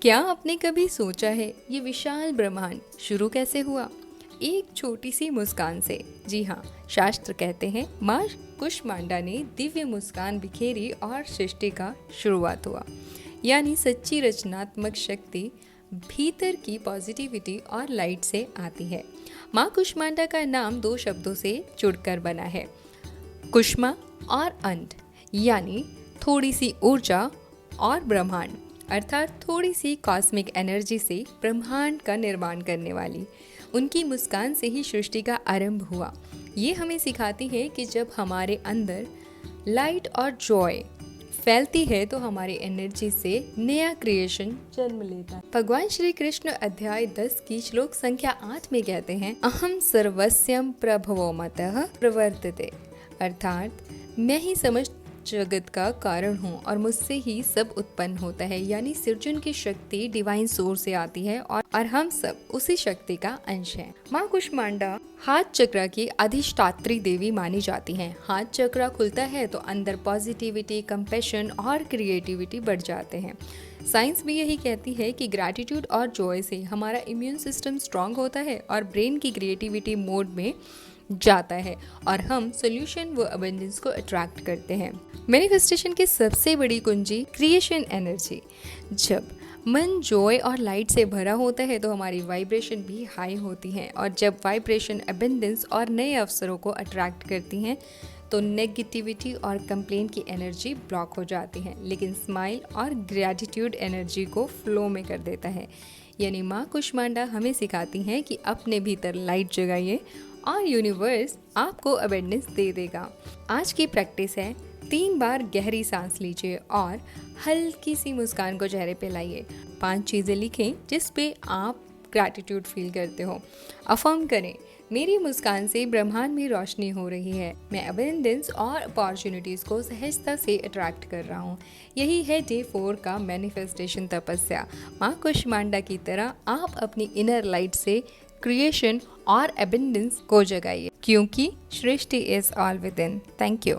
क्या आपने कभी सोचा है ये विशाल ब्रह्मांड शुरू कैसे हुआ? एक छोटी सी मुस्कान से। जी हाँ, शास्त्र कहते हैं माँ कुष्मांडा ने दिव्य मुस्कान बिखेरी और सृष्टि का शुरुआत हुआ। यानी सच्ची रचनात्मक शक्ति भीतर की पॉजिटिविटी और लाइट से आती है। माँ कुष्मांडा का नाम दो शब्दों से जुड़कर बना है, कुष्मा और अंड, यानी थोड़ी सी ऊर्जा, और ब्रह्मांड अर्थात थोड़ी सी कॉस्मिक एनर्जी से ब्रह्मांड का निर्माण करने वाली। उनकी मुस्कान से ही सृष्टि का आरंभ हुआ। ये हमें सिखाती है कि जब हमारे अंदर लाइट और जॉय फैलती है तो हमारी एनर्जी से नया क्रिएशन जन्म लेता है। भगवान श्री कृष्ण अध्याय 10 की श्लोक संख्या 8 में कहते हैं, अहम सर्वस्यम प्रभवो मतः प्रवर्तते, अर्थात मैं ही समस्त जगत का कारण हूँ और मुझसे ही सब उत्पन्न होता है। यानी सृजन की शक्ति डिवाइन सोर्स से आती है और हम सब उसी शक्ति का अंश हैं। माँ कुष्मांडा हाथ चक्र की अधिष्ठात्री देवी मानी जाती हैं। हाथ चक्र खुलता है तो अंदर पॉजिटिविटी, कंपैशन और क्रिएटिविटी बढ़ जाते हैं। साइंस भी यही कहती है कि ग्रैटिट्यूड और जॉय से हमारा इम्यून सिस्टम स्ट्रांग होता है और ब्रेन की क्रिएटिविटी मोड में जाता है और हम सोल्यूशन व अबंडेंस को अट्रैक्ट करते हैं। मैनिफेस्टेशन की सबसे बड़ी कुंजी क्रिएशन एनर्जी। जब मन जॉय और लाइट से भरा होता है तो हमारी वाइब्रेशन भी हाई होती है और जब वाइब्रेशन अबंडेंस और नए अवसरों को अट्रैक्ट करती हैं तो नेगेटिविटी और कंप्लेन की एनर्जी ब्लॉक हो जाती है, लेकिन स्माइल और ग्रैटिट्यूड एनर्जी को फ्लो में कर देता है। यानी माँ कुष्मांडा हमें सिखाती हैं कि अपने भीतर लाइट जगाइए और यूनिवर्स आपको अबंडेंस दे देगा। आज की प्रैक्टिस है, 3 बार गहरी सांस लीजिए और हल्की सी मुस्कान को चेहरे पे लाइए। 5 चीज़ें लिखें जिस पे आप ग्रैटिट्यूड फील करते हो। अफर्म करें, मेरी मुस्कान से ब्रह्मांड में रोशनी हो रही है, मैं अबंडेंस और अपॉर्चुनिटीज़ को सहजता से अट्रैक्ट कर रहा हूँ। यही है डे 4 का मैनिफेस्टेशन तपस्या। माँ कुष्मांडा की तरह आप अपनी इनर लाइट से क्रिएशन और अबंडेंस को जगाइए, क्योंकि srishti is all within. Thank you.